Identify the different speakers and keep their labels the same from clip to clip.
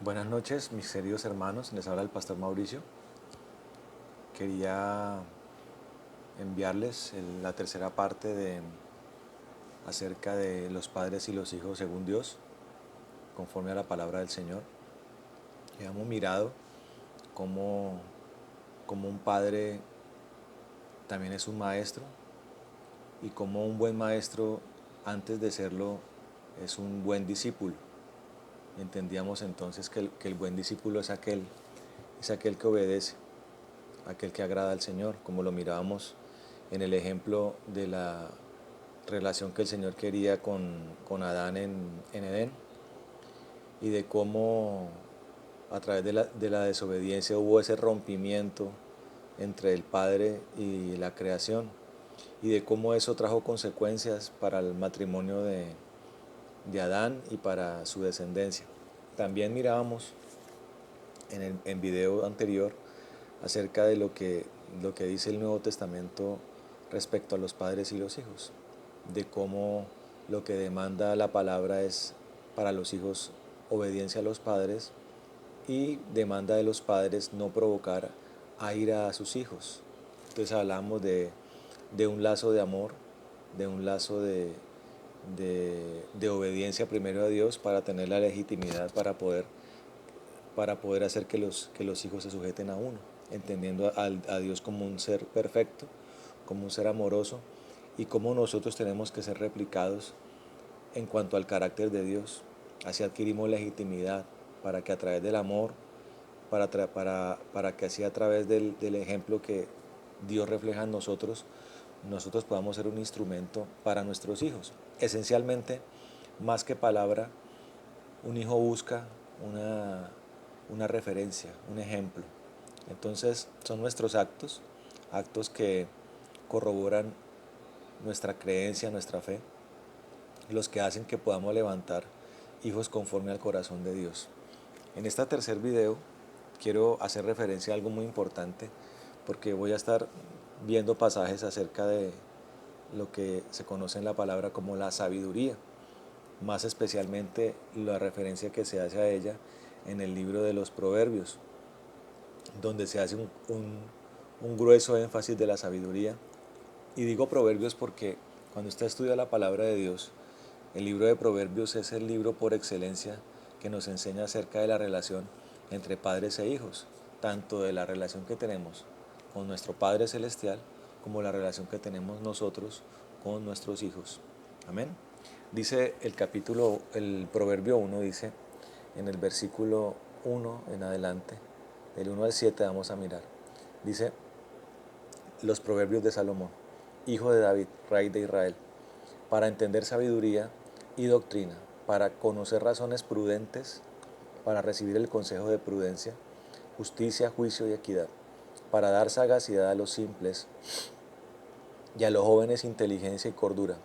Speaker 1: Buenas noches, mis queridos hermanos. Les habla el pastor Mauricio. Quería enviarles la tercera parte acerca de los padres y los hijos según Dios, conforme a la palabra del Señor. Y hemos mirado cómo, cómo un padre también es un maestro y cómo un buen maestro, antes de serlo, es un buen discípulo. Entendíamos entonces que el buen discípulo es aquel que obedece, aquel que agrada al Señor, como lo mirábamos en el ejemplo de la relación que el Señor quería con Adán en Edén, y de cómo a través de la desobediencia hubo ese rompimiento entre el Padre y la creación, y de cómo eso trajo consecuencias para el matrimonio de Adán y para su descendencia. También mirábamos en video anterior acerca de lo que dice el Nuevo Testamento respecto a los padres y los hijos, de cómo lo que demanda la palabra es para los hijos obediencia a los padres, y demanda de los padres no provocar a ira a sus hijos. Entonces hablamos de un lazo de amor, de un lazo de obediencia primero a Dios para tener la legitimidad para poder hacer que los hijos se sujeten a uno, entendiendo a Dios como un ser perfecto, como un ser amoroso, y como nosotros tenemos que ser replicados en cuanto al carácter de Dios. Así adquirimos legitimidad para que a través del amor, para que así a través del ejemplo que Dios refleja en nosotros podamos ser un instrumento para nuestros hijos. Esencialmente, más que palabra, un hijo busca una referencia, un ejemplo. Entonces son nuestros actos, actos que corroboran nuestra creencia, nuestra fe, los que hacen que podamos levantar hijos conforme al corazón de Dios. En este tercer video quiero hacer referencia a algo muy importante, porque voy a estar viendo pasajes acerca de lo que se conoce en la palabra como la sabiduría, más especialmente la referencia que se hace a ella en el libro de los Proverbios, donde se hace un grueso énfasis de la sabiduría. Y digo Proverbios porque cuando usted estudia la palabra de Dios, el libro de Proverbios es el libro por excelencia que nos enseña acerca de la relación entre padres e hijos, tanto de la relación que tenemos con nuestro Padre Celestial como la relación que tenemos nosotros con nuestros hijos. Amén. Dice el Proverbio 1 dice, en el versículo 1 en adelante, del 1 al 7 vamos a mirar. Dice, los Proverbios de Salomón, hijo de David, rey de Israel, para entender sabiduría y doctrina, para conocer razones prudentes, para recibir el consejo de prudencia, justicia, juicio y equidad, para dar sagacidad a los simples y a los jóvenes inteligencia y cordura.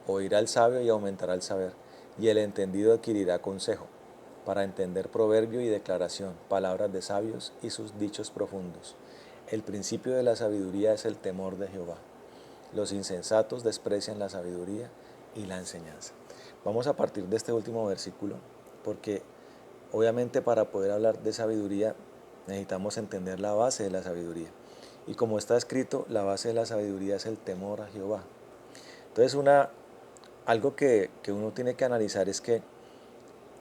Speaker 1: Oirá al sabio y aumentará el saber, y el entendido adquirirá consejo, para entender proverbio y declaración, palabras de sabios y sus dichos profundos. El principio de la sabiduría es el temor de Jehová. Los insensatos desprecian la sabiduría y la enseñanza. Vamos a partir de este último versículo, porque obviamente para poder hablar de sabiduría necesitamos entender la base de la sabiduría. Y como está escrito, la base de la sabiduría es el temor a Jehová. Entonces algo que uno tiene que analizar es que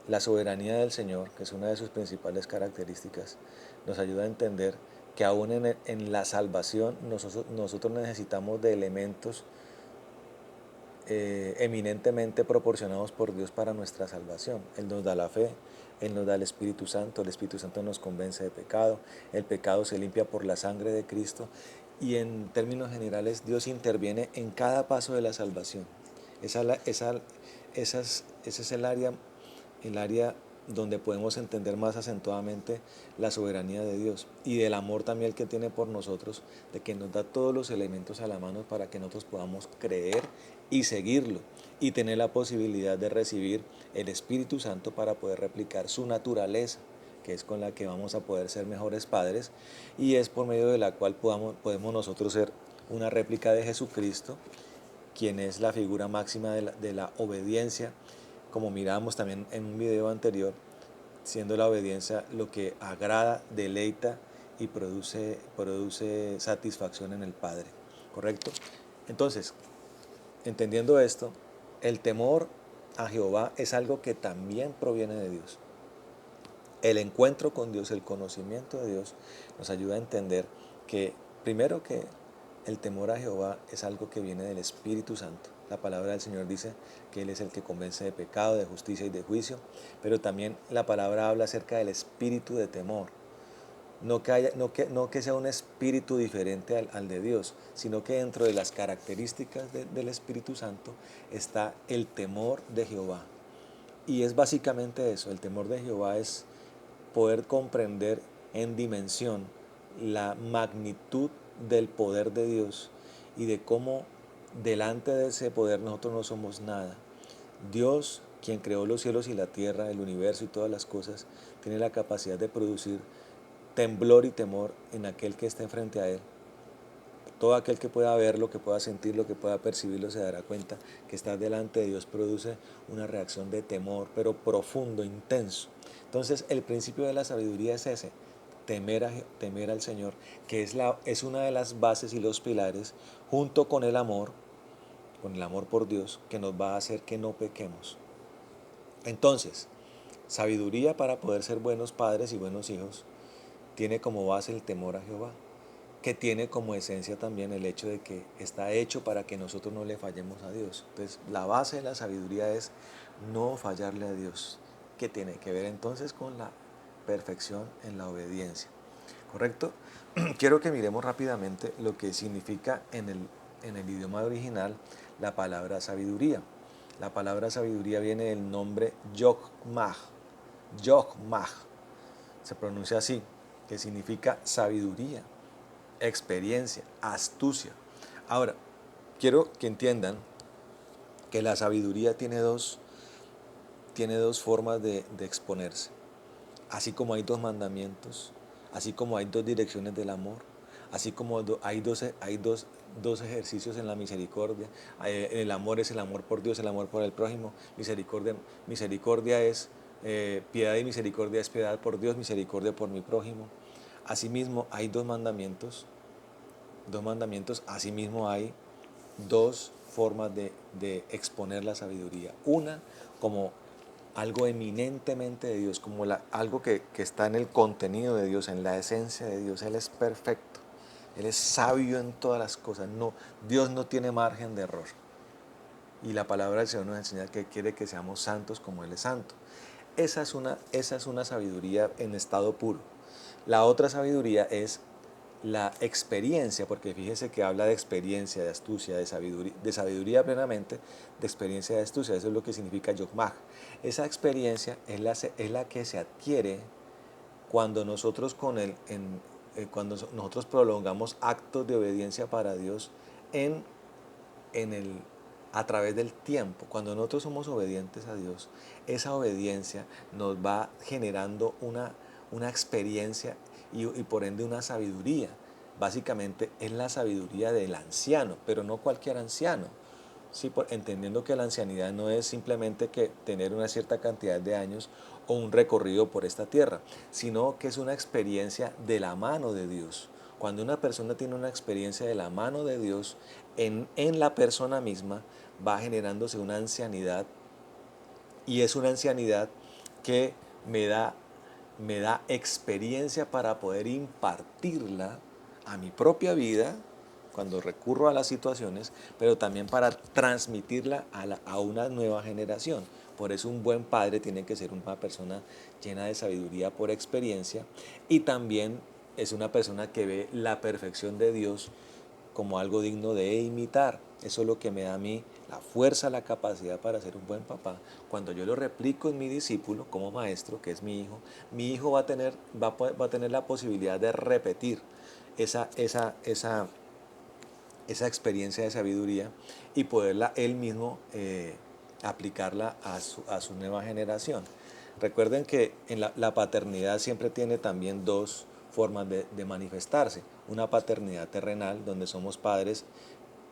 Speaker 1: la soberanía del Señor, que es una de sus principales características, nos ayuda a entender que aún en la salvación nosotros necesitamos de elementos eminentemente proporcionados por Dios para nuestra salvación. Él nos da la fe, Él nos da el Espíritu Santo nos convence de pecado, el pecado se limpia por la sangre de Cristo, y en términos generales Dios interviene en cada paso de la salvación. Ese es el área donde podemos entender más acentuadamente la soberanía de Dios y del amor también que tiene por nosotros, de que nos da todos los elementos a la mano para que nosotros podamos creer y seguirlo y tener la posibilidad de recibir el Espíritu Santo para poder replicar su naturaleza, que es con la que vamos a poder ser mejores padres, y es por medio de la cual podemos nosotros ser una réplica de Jesucristo, quien es la figura máxima de la obediencia. Como mirábamos también en un video anterior, siendo la obediencia lo que agrada, deleita y produce satisfacción en el Padre, ¿correcto? Entonces, entendiendo esto, el temor a Jehová es algo que también proviene de Dios. El encuentro con Dios, el conocimiento de Dios, nos ayuda a entender que, primero, que el temor a Jehová es algo que viene del Espíritu Santo. La palabra del Señor dice que Él es el que convence de pecado, de justicia y de juicio, pero también la palabra habla acerca del espíritu de temor. No que sea un espíritu diferente al de Dios, sino que dentro de las características del Espíritu Santo está el temor de Jehová. Y es básicamente eso, el temor de Jehová es poder comprender en dimensión la magnitud del poder de Dios y de cómo delante de ese poder nosotros no somos nada. Dios, quien creó los cielos y la tierra, el universo y todas las cosas, tiene la capacidad de producir temblor y temor en aquel que esté frente a Él. Todo aquel que pueda verlo, que pueda sentirlo, que pueda percibirlo, se dará cuenta que estar delante de Dios produce una reacción de temor, pero profundo, intenso. Entonces, el principio de la sabiduría es ese, temer al Señor, que es una de las bases y los pilares, junto con el amor por Dios, que nos va a hacer que no pequemos. Entonces, sabiduría para poder ser buenos padres y buenos hijos, tiene como base el temor a Jehová, que tiene como esencia también el hecho de que está hecho para que nosotros no le fallemos a Dios. Entonces, la base de la sabiduría es no fallarle a Dios, que tiene que ver entonces con la perfección en la obediencia. ¿Correcto? Quiero que miremos rápidamente lo que significa en el idioma original la palabra sabiduría. La palabra sabiduría viene del nombre Yokmah. Yokmah. Se pronuncia así, que significa sabiduría, experiencia, astucia. Ahora, quiero que entiendan que la sabiduría tiene dos formas de exponerse. Así como hay dos mandamientos, así como hay dos direcciones del amor, así como hay dos ejercicios en la misericordia. El amor es el amor por Dios, el amor por el prójimo. Misericordia es piedad y misericordia es piedad por Dios, misericordia por mi prójimo. Asimismo hay dos mandamientos, asimismo hay dos formas de exponer la sabiduría. Una como algo eminentemente de Dios, como algo que está en el contenido de Dios, en la esencia de Dios. Él es perfecto, Él es sabio en todas las cosas. No, Dios no tiene margen de error. Y la palabra del Señor nos enseña que quiere que seamos santos como Él es santo. Esa es una sabiduría en estado puro. La otra sabiduría es la experiencia, porque fíjese que habla de experiencia, de astucia, de sabiduría plenamente, de experiencia, de astucia. Eso es lo que significa Yokmah. Esa experiencia es la que se adquiere cuando nosotros cuando nosotros prolongamos actos de obediencia para Dios en, en el, a través del tiempo. Cuando nosotros somos obedientes a Dios, esa obediencia nos va generando una experiencia y por ende una sabiduría. Básicamente es la sabiduría del anciano, pero no cualquier anciano. Sí, entendiendo que la ancianidad no es simplemente que tener una cierta cantidad de años o un recorrido por esta tierra, sino que es una experiencia de la mano de Dios. Cuando una persona tiene una experiencia de la mano de Dios en la persona misma, va generándose una ancianidad, y es una ancianidad que me da experiencia para poder impartirla a mi propia vida cuando recurro a las situaciones, pero también para transmitirla a una nueva generación. Por eso un buen padre tiene que ser una persona llena de sabiduría por experiencia, y también es una persona que ve la perfección de Dios como algo digno de imitar. Eso es lo que me da a mí la fuerza, la capacidad para ser un buen papá. Cuando yo lo replico en mi discípulo como maestro, que es mi hijo va a tener la posibilidad de repetir esa experiencia de sabiduría y poderla él mismo aplicarla a su nueva generación. Recuerden que en la paternidad siempre tiene también dos formas de manifestarse. Una paternidad terrenal, donde somos padres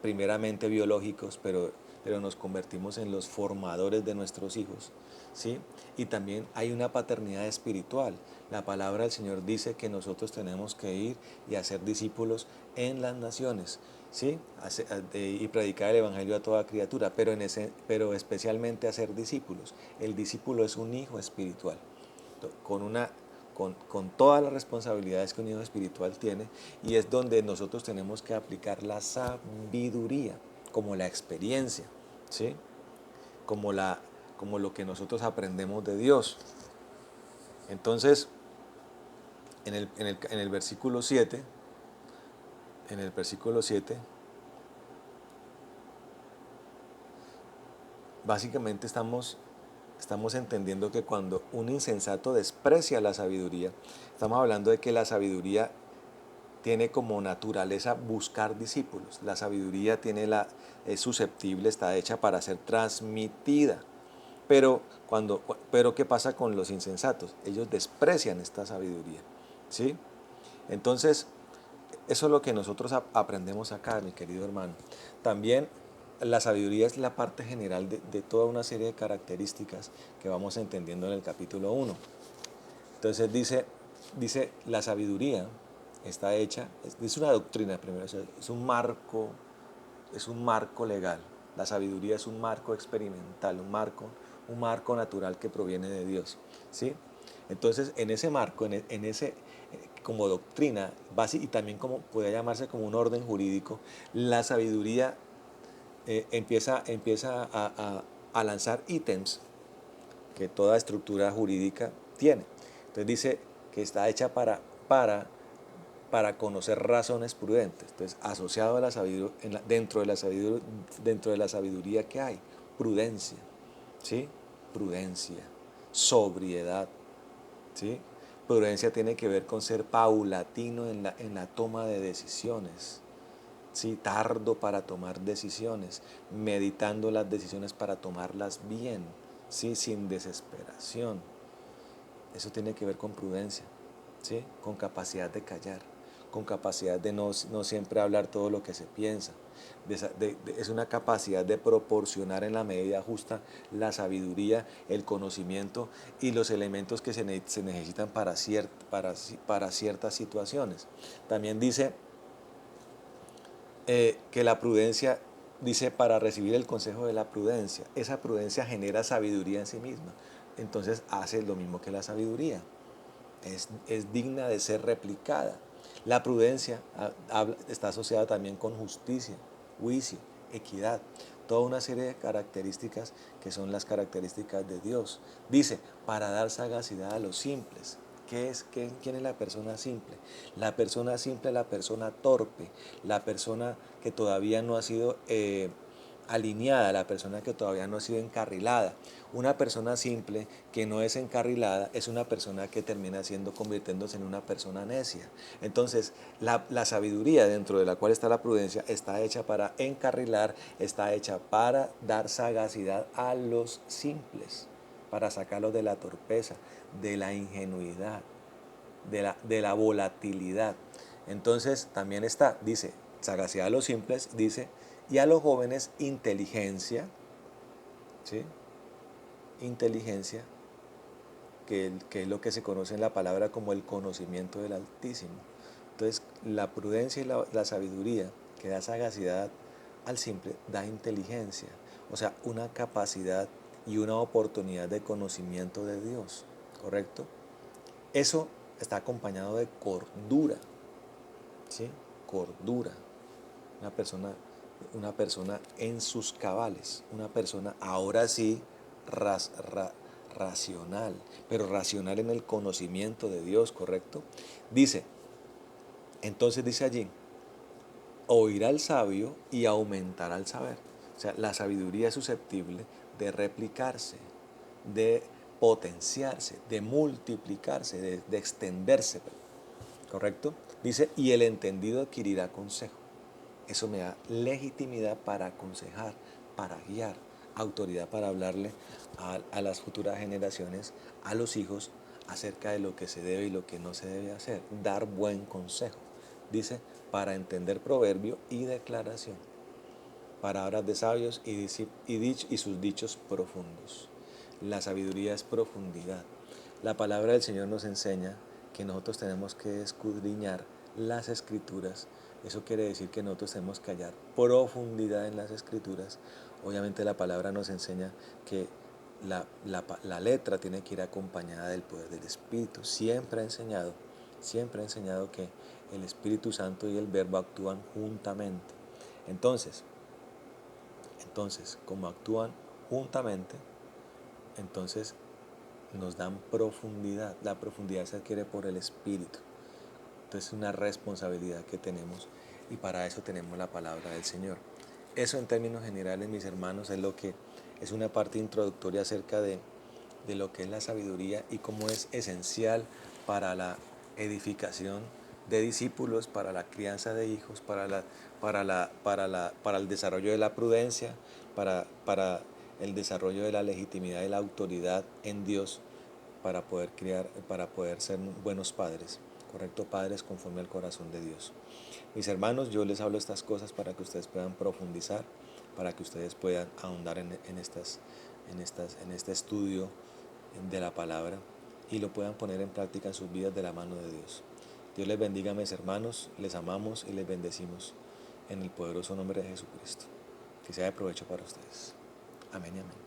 Speaker 1: primeramente biológicos, pero pero nos convertimos en los formadores de nuestros hijos, ¿sí? Y también hay una paternidad espiritual. La palabra del Señor dice que nosotros tenemos que ir y hacer discípulos en las naciones, ¿sí? Y predicar el Evangelio a toda criatura, pero especialmente hacer discípulos. El discípulo es un hijo espiritual, con una con todas las responsabilidades que un hijo espiritual tiene, y es donde nosotros tenemos que aplicar la sabiduría, como la experiencia, ¿sí? como, como lo que nosotros aprendemos de Dios. Entonces, en el versículo 7, en el versículo 7, básicamente estamos entendiendo que cuando un insensato desprecia la sabiduría, estamos hablando de que la sabiduría tiene como naturaleza buscar discípulos. La sabiduría es susceptible, está hecha para ser transmitida. Pero, ¿qué pasa con los insensatos? Ellos desprecian esta sabiduría, ¿sí? Entonces, eso es lo que nosotros aprendemos acá, mi querido hermano. También la sabiduría es la parte general de toda una serie de características que vamos entendiendo en el capítulo 1. Entonces dice la sabiduría está hecha, es una doctrina primero, es un marco legal. La sabiduría es un marco experimental, un marco natural que proviene de Dios, ¿sí? Entonces, en ese marco, en ese, como doctrina, y también como puede llamarse como un orden jurídico, la sabiduría empieza a lanzar ítems que toda estructura jurídica tiene. Entonces dice que está hecha para conocer razones prudentes. Entonces, asociado a la sabiduría, dentro de la sabiduría que hay, prudencia, ¿sí? Prudencia, sobriedad, ¿sí? Prudencia tiene que ver con ser paulatino en la toma de decisiones, ¿sí? Tardo para tomar decisiones, meditando las decisiones para tomarlas bien, ¿sí? Sin desesperación. Eso tiene que ver con prudencia, ¿sí? Con capacidad de callar, con capacidad de no siempre hablar todo lo que se piensa. Es una capacidad de proporcionar en la medida justa la sabiduría, el conocimiento y los elementos que se necesitan para ciertas situaciones. También dice que la prudencia, dice, para recibir el consejo de la prudencia, esa prudencia genera sabiduría en sí misma. Entonces hace lo mismo que la sabiduría. Es digna de ser replicada. La prudencia está asociada también con justicia, juicio, equidad, toda una serie de características que son las características de Dios. Dice, para dar sagacidad a los simples. ¿Quién es la persona simple? La persona simple es la persona torpe, la persona que todavía no ha sido alineada, la persona que todavía no ha sido encarrilada. Una persona simple que no es encarrilada es una persona que termina convirtiéndose en una persona necia. Entonces, la sabiduría dentro de la cual está la prudencia está hecha para encarrilar, está hecha para dar sagacidad a los simples, para sacarlos de la torpeza, de la ingenuidad, de la volatilidad. Entonces, también dice, sagacidad a los simples, dice, y a los jóvenes inteligencia, ¿sí? Inteligencia, que es lo que se conoce en la palabra como el conocimiento del Altísimo. Entonces, la prudencia y la sabiduría que da sagacidad al simple da inteligencia, o sea, una capacidad y una oportunidad de conocimiento de Dios, ¿correcto? Eso está acompañado de cordura, ¿sí? Cordura. Una persona, una persona en sus cabales, una persona ahora sí racional, pero racional en el conocimiento de Dios, ¿correcto? Entonces dice allí, oirá al sabio y aumentará el saber. O sea, la sabiduría es susceptible de replicarse, de potenciarse, de multiplicarse, de extenderse, ¿correcto? Dice, y el entendido adquirirá consejo. Eso me da legitimidad para aconsejar, para guiar, autoridad para hablarle a las futuras generaciones, a los hijos, acerca de lo que se debe y lo que no se debe hacer. Dar buen consejo. Dice, para entender proverbio y declaración. palabras de sabios y sus dichos profundos. La sabiduría es profundidad. La palabra del Señor nos enseña que nosotros tenemos que escudriñar las escrituras. Eso quiere decir que nosotros tenemos que hallar profundidad en las escrituras. Obviamente la palabra nos enseña que la letra tiene que ir acompañada del poder del Espíritu. Siempre ha enseñado que el Espíritu Santo y el Verbo actúan juntamente. Entonces, como actúan juntamente, entonces nos dan profundidad. La profundidad se adquiere por el Espíritu. Entonces es una responsabilidad que tenemos y para eso tenemos la palabra del Señor. Eso en términos generales, mis hermanos, es lo que es una parte introductoria acerca de lo que es la sabiduría y cómo es esencial para la edificación de discípulos, para la crianza de hijos, para el desarrollo de la prudencia, para el desarrollo de la legitimidad y la autoridad en Dios, para poder criar, para poder ser buenos padres, correcto, padres conforme al corazón de Dios. Mis hermanos, yo les hablo estas cosas para que ustedes puedan profundizar, para que ustedes puedan ahondar en este estudio de la palabra y lo puedan poner en práctica en sus vidas de la mano de Dios. Dios les bendiga, mis hermanos, les amamos y les bendecimos en el poderoso nombre de Jesucristo. Que sea de provecho para ustedes. Amén y amén.